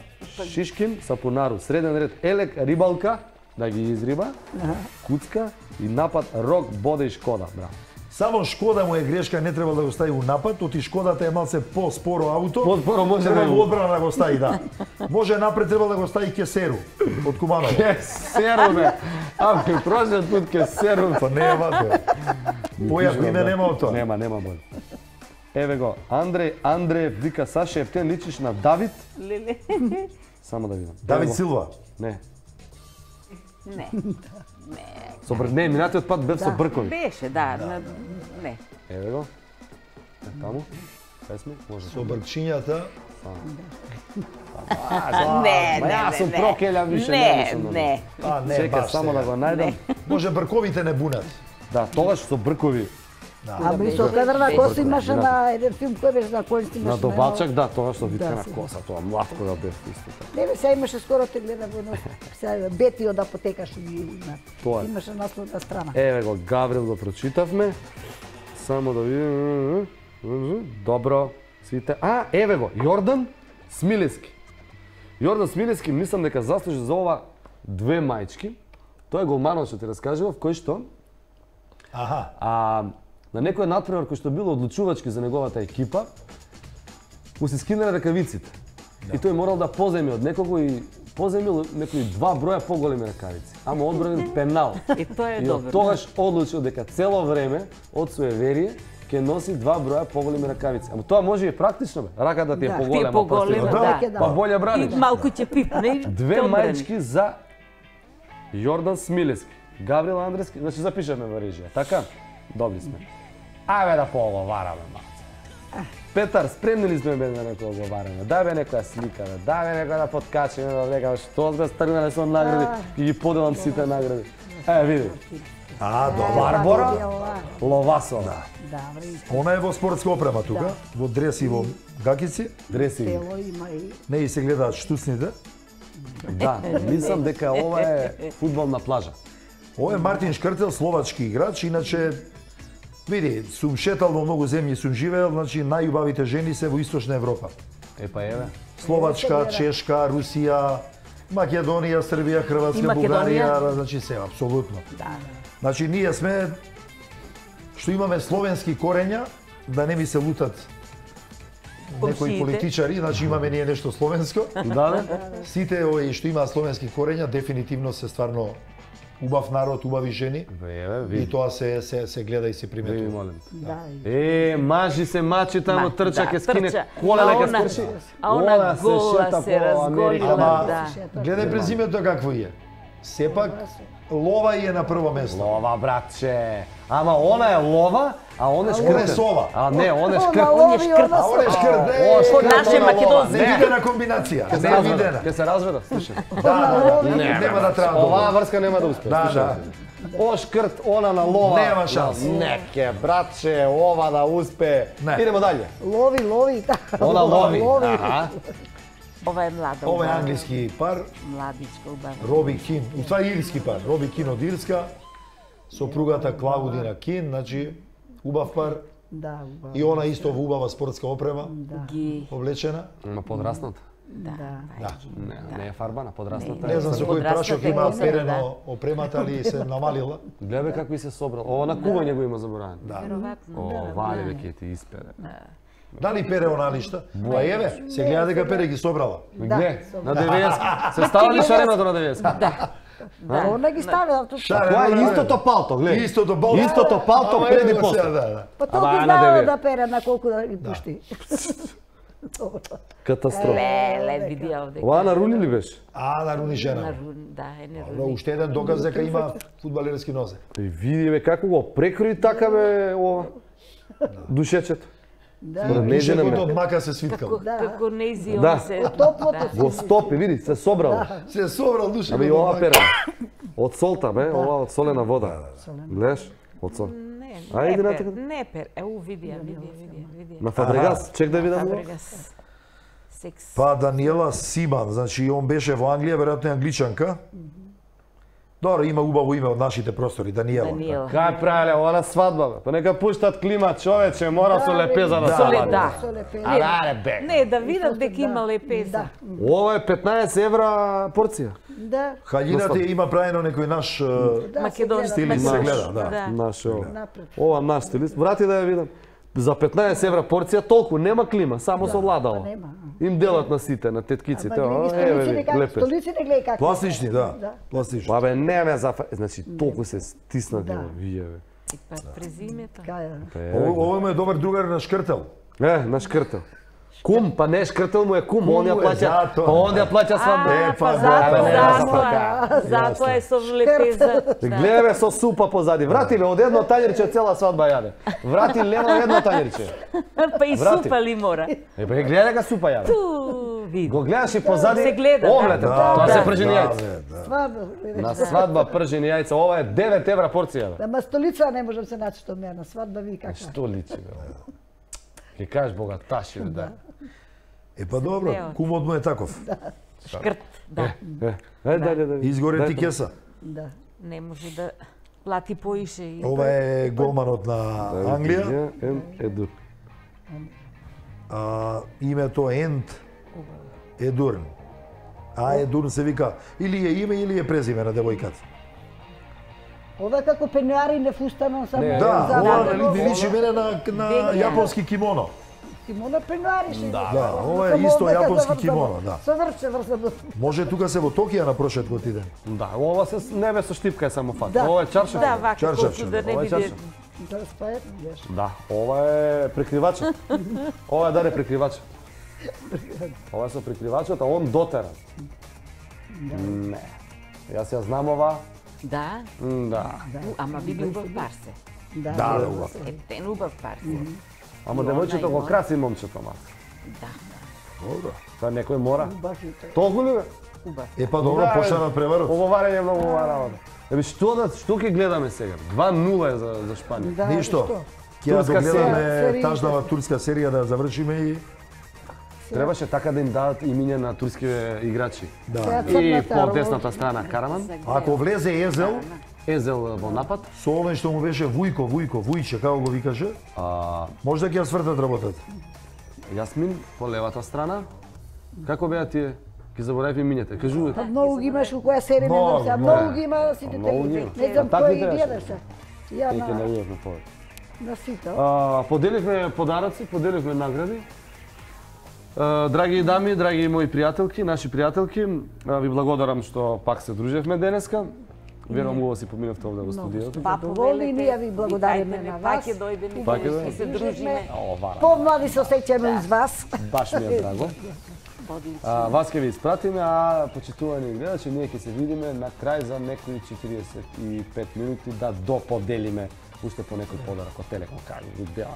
Шишкин, Сапунару, среден ред Елек, Рибалка, да ги изриба, Куцка и напад Рок, Боде и Шкода. Браво. Само Шкода му е грешка, не треба да го стави у напад, оти Шкодата е малце по-споро ауто. По-споро може да го одбрана да го стави, да. Може напред треба да го стави Кесеру од Куманово. Кесеру бе. Прошиот пат Кесеру. Па нема тоа. Појако име нема од тоа. Нема бој. Еве го, Андреев вика Саша Ептен личиш на Давид. Леле. Само да видам. Давид Силва. Не. Не. Со Не, минатиот пат бев со бркови. Беше, да, не. Еве го. Таму. Песми, може. Со бркчињата. Јас сум прокелјан више Не. Не, чекай баш само да го најдам. Може брковите не бунат. Да, тогаш со бркови. Ама и со кадрна коса имаше на еден филм кој беше на кој имаше. На Добачак, да, тогаш со виткана коса, тоа млад кога бев исто. Не, сега имаше скоро те гледам едно, сега Бети од апотекаш Тоа е. имаше насловна страна. Еве го, Гаврил го прочитавме. Само да видим. Добро, сите. Еве го, Јордан Смилевски. Јордан Смилевски, мислам дека заслужи за ова 2 мајчки. Тоа е голманот што ти раскажував, кој што на некој натпревар кој што било одлучувачки за неговата екипа, му се скинале ракавиците. И тој морал да поземи од некого и поземил некои 2 броја поголеми ракавици. Ама одбранил пенал. И тоа е И добро. од тогаш одлучил дека цело време од суеверие ќе носи 2 броја поголеми ракавици. Ама тоа може и практично, бе. Раката ти е поголема, па боле браниш. И малку ќе пипне. 2 мајчки за Јордан Смилевски, Гаврил Андрески, значи запишаме во режија, така? Добри сме. Ајде да поговараме малце. Петар, спремни ли сме без да некој оговараме? Дај бе некоја слика, бе. Дај бе некој да подкачиме, да дека што сме стргнале со награди и ги поделам сите награди. Види. Барбора Ловасова. Она е во спортска опрема тука, во дреси, во гакици. Дреси. Тело има и... Не и се гледаат штуцните. Да, мислам дека ова е фудбална плажа. Ова е Мартин Шкртел, словачки играч, иначе види, сум шетал во многу земји, сум живеел, значи најубавите жени се во Источна Европа. Па еве. Словачка, Чешка, Русија, Македонија, Србија, Хрватска, Бугарија, значи се апсолутно. Значи ние сме што имаме словенски корења, да не ми се лутат некои политичари, значи имаме ние нешто словенско. Да. Сите овие што имаат словенски корења дефинитивно се стварно убав народ, убави жени. И тоа се гледа и се приметува. Мажи се мачи таму, трча ке скине колеле ке скрши. А она гола се разголила, да. Гледај презимето какво е. Сепак лова е на прво место. Лова, братче. Ама она е лова, а он е шкрт. Он е сова. А не, он е шкрт. Он е шкрт. А он е шкрт. По наше македонски. Невидена комбинација. Невидена. Ке се разведа, слушай. Да, нема да треба. Оваа врска нема да успее. Да. О шкрт, она на лова. Нема шанс. Неке, братче, ова да успее. Идемо далje. Лови. Она лови. Аха. Ова е млада. Ова е англиски пар. Младичка, убава. Роби Кин. Това е ирски пар. Роби Кин од Ирска. Сопругата Клаудина Кин, значи убав пар. Да, убав. И она исто во убава спортска опрема. Ги. Облечена. Ма подрасната. Да. Не е фарбана, подрасната. Не знам со кој прашок има перено опремата, али се намалила. Гледај како и се собрал. Ова на кување го има заборавен. Веројатно. Вали веќе ќе ти испере. Дали пере она ништа? А еве, се гледа дека пере ги собрала. Где? На 90. Се става ли шареното на 90? Да. Она ги ставила тука. Тоа е истото палто, гледај. Истото палто преди после. Па тоа ги знаела да пере на колку да ги пушти. Катастрофа. Леле, види овде. Ова на Руни ли беше? На Руни жена. Да, е не Ова уште еден доказ дека има фудбалерски нозе. И види бе како го прекрои така бе ова душечето. Душекот од мака се свиткал. Како нејзи он се. Го стопи, види, се собрал. Се собрал душекот. Ами ова пера. Од солта бе, ова од солена вода. Гледаш? Од сол. Ајде на така. Не пер, види. На Фабрегас, чек да видам. Фабрегас. Секс. Па Даниела Симан, значи он беше во Англија, веројатно е англичанка. Добро, има убаво име од нашите простори, Даниела. Кај правеле, ова свадба бе. Па нека пуштат клима, човече, мора со лепеза да свадба. Не, да видат дека има лепеза. Ова е 15 евра порција. Да. Хаљината има правено некој наш македонски стилист се гледа, да. Наш ова наш стилист. Врати да ја видам. За 15 евра порција толку нема клима, само со ладало. Им делат на сите, на теткиците. Столиците гледај како. Пластични, да. Пластични. Па бе, не ме зафа, значи толку се стиснати овие бе. Па презимето. Ова е добар другар на Шкртел. На Шкртел. Кум, па не Шкртел му е кум, он ја плаќа. Па он ја плаќа свадба. Затоа е со лепеза. Гледаме со супа позади. Врати ле од едно тањерче цела свадба јаде. Врати лево едно тањерче. Па и супа ли мора? Па гледа дека супа јаде. Ту види. Го гледаш и позади. Се гледа. Омлетот. Тоа се пржени јајца. Свадба. На свадба пржени јајца, ова е 9 евра порција. Ама столица не можам се наći што ме на свадба ви кака. Што личи бе? Ке кажеш богаташи бе, да. Па добро, кумот му е таков. Шкрт, да. Да. Изгоре ти кеса. Да. Не може да плати поише. Ова е голманот на Англија. Еду. Името Ент Едурн. Едурн се вика или е име или е презиме на девојката. Ова е како пенуари не фустано само да, ова ми личи мене на јапонски кимоно. Кимоно пенуари се. Да, ова е исто јапонски кимоно, да. Со врце. Може тука се во Токија на прошеткот иден. Да, ова се не бе со штипка е само факт. Ова е чаршаф. Да, вака колку да не биде. Да, ова е прикривачот. Ова е даде прикривачот. Ова е со прикривачот, а он дотера. Не. Јас ја знам ова. Да? Да. Ама биде убав парсе. Да, убав. Ептен убав парсе. Ама девојчето го краси момчето, ма. Да. Добро. Тоа некој мора. Толку ли бе? Убав. Па добро, почна на преварот. Оговарање е многу работа. Што ќе гледаме сега? 2-0 е за Шпанија. Ништо. Ќе да гледаме тажнава турска серија да завршиме и требаше така да им дадат имиња на турскиве играчи. Да. И по десната страна Караман. Ако влезе Езел во напад. Со овој што му беше Вујче, како го викаше, може да ќе ја свртат работата. Јасмин по левата страна. Како беа тие? Ке заборавив имињата. Кажувајте. Многу ги имаш у која серија не знам сега. Многу ги има сите телевизии. Не знам кој ги гледаше. Ја на сите. Поделивме подароци, поделивме награди. Драги дами, драги мои пријателки, наши пријателки, ви благодарам што пак се дружевме денеска. Верувам убаво си поминавте овде во студиото. Воли и ние ви благодариме на вас. Пак ќе дојдеме и се дружиме. Помлади се осеќаме из вас. Баш ми е драго. Вас ќе ви испратиме, а почитувани гледачи, ние ќе се видиме на крај за некои 45 минути да доподелиме уште по некој подарок од Телеком, кажи, видеа,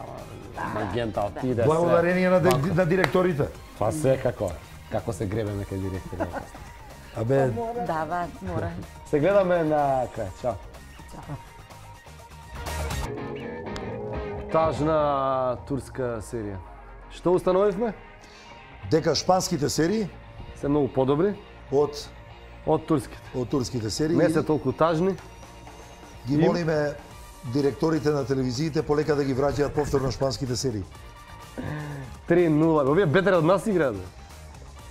Магента отиде се. Благодарение на директорите. Па секако, како се гребеме кај директорите. Абе, Да, мора. Се гледаме на крај. Чао. Тажна турска серија. Што установивме? дека шпанските серии се многу подобри од турските серии. Не се толку тажни. Ги молиме директорите на телевизиите полека да ги враќаат повторно шпанските серии. 3-0. Овие бетер од нас играат.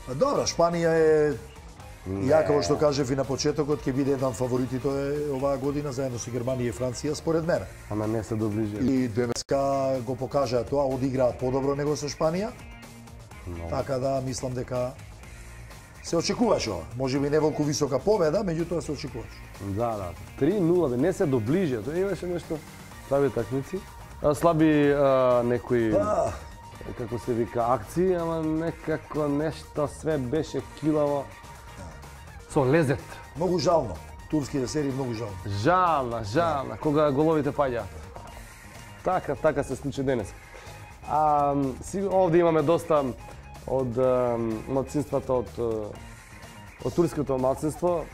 Добро, Шпанија е ја како што кажев и на почетокот ќе биде еден фаворитите оваа година заедно со Германија и Франција според мене. Ама не се доближи. И денеска го покажаа тоа, одиграат подобро него со Шпанија. Така да мислам дека се очекуваше ова. Можеби не волку висока победа, меѓутоа се очекуваше. Да. 3-0, не се доближи. Тоа имаше нешто слаби такмици. Слаби некои како се вика акции, ама некако нешто све беше килаво. Со лезет. Многу жално. Турските серии многу жално. Жална, кога головите паѓаат. Така се случи денес. Овде имаме доста од малцинствата од турското малцинство.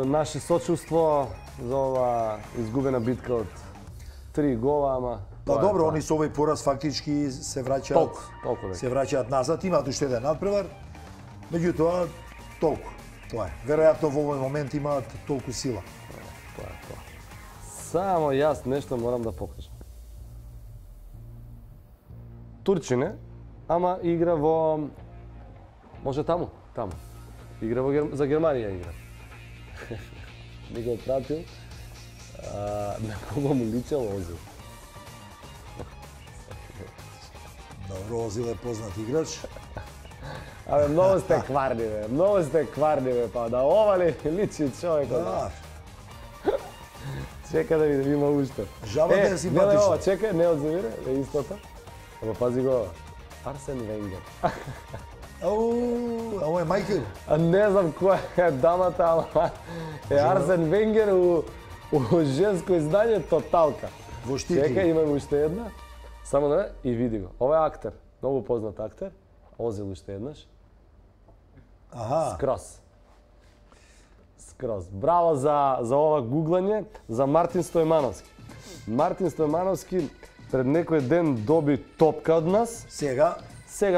Наше сочувство за ова изгубена битка од 3 гола, ама Па добро, они со овој пораз фактички се враќаат. Толку. Се враќаат назад, имаат уште еден надпревар. Меѓутоа толку. Тоа е. Веројатно во овој момент имаат толку сила. Тоа е тоа. Само јас нешто морам да покажам. Турчине, ама игра во може таму. Игра за Германија игра. Не го пратил. На кого му личел Озил? Добро, Озил е познат играч. Абе, многу сте кварни, па да ова ли личи човекот? Да. Чека да видим, има уште. Жабата е симпатична. Ова, чека, не од Завире, е истото. Ама пази го ова. Арсен Венгер. Ово е Майкл. Не знам која е дамата, ама е Арсен Венгер у женско издание Тоталка. Во штити. Чекај, имаме уште една. Само да и види го. Ова е актер, многу познат актер. Озил уште еднаш. Аха. Скроз. Браво за ова гуглање за Мартин Стојмановски. Мартин Стојмановски пред некој ден доби топка од нас. Сега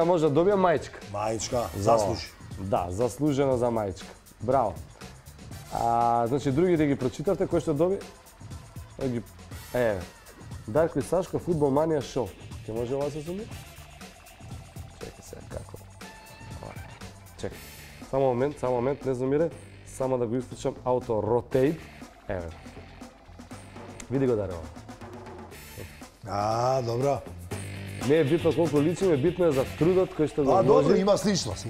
може да добие мајчка. Мајчка, заслужи. Да, заслужено за мајчка. Браво. Значи, другите ги прочитавте, кој што доби? Дарко и Сашко, Фудбал Манија шоу. Ке може ова се суми? Чекай сега, како? Чекай. Само момент, не замире. Само да го исклучам auto rotate. Еве. Види го даре ова. Добро. Не е битно колку личиме, битно е за трудот кој што го вложи. Добро, има сличност.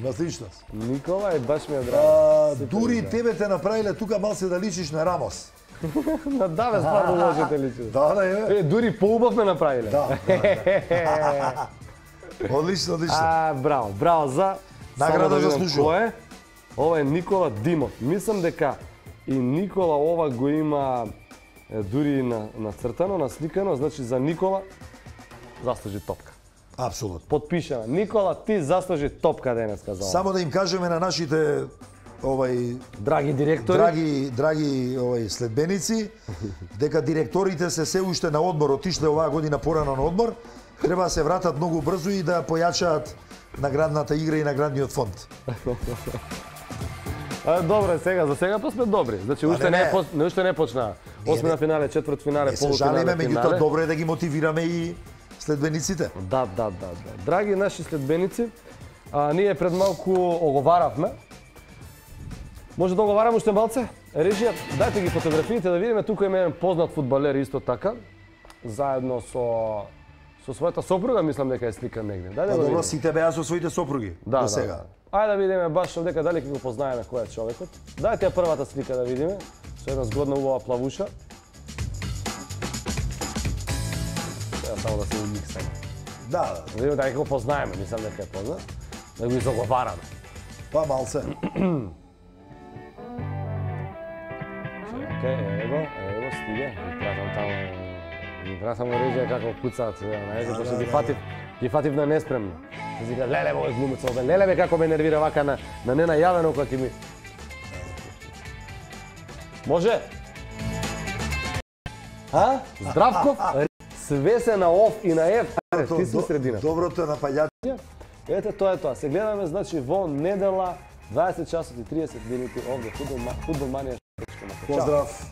Никола, баш ми е драго. Дури тебе те направиле тука малце да личиш на Рамос. Да, бе, стварно можете личиш. Да, е. Дури поубав ме направиле. Да. Одлично. Браво за награда заслужува. Ова е Никола Димов. Мислам дека и Никола ова го има дури нацртано, насликано, значи за Никола заслужи топка. Апсолутно. Подпишана. Никола, ти заслужи топка денеска за ова. Само да им кажеме на нашите драги директори, драги следбеници, дека директорите се уште на одмор, отишле оваа година порано на одмор, треба да се вратат многу брзо и да појачаат наградната игра и наградниот фонд. Добре, за сега па сме добри. Значи уште не почнаа. Осмина финале, четвртфинале, полуфинале, финале. Меѓутоа добро е да ги мотивираме и следбениците. Да. Драги наши следбеници, ние пред малку оговаравме. Може да оговараме уште малце? Режија, дајте ги фотографиите да видиме. Тука има еден познат фудбалер исто така, заедно со својата сопруга, мислам дека е слика негде. Добро, сите беа со своите сопруги до сега. Ајде да видиме баш овдека дали ќе го познаеме кој е човекот. Дајте ја првата слика да видиме, со една згодна убава плавуша. Сега само да се умиксаме. Да видиме дали ќе го познаеме, мислам дека е познат. Да го изоговараме. Па малце. Ево, стига. Ги пратам Режија како куцаат, пошто ги фатив на неспремно. Се вика, леле, овој глумец овде, леле како ме нервира вака на ненајавено кога ќе ми... Може? Здравков, све се на оф и на еф. Ти си средината. Доброто е напаѓање. Ете, тоа е тоа. Се гледаме, значи, во недела, 20 часот и 30 минути овде Фудбал Манија. Поздрав.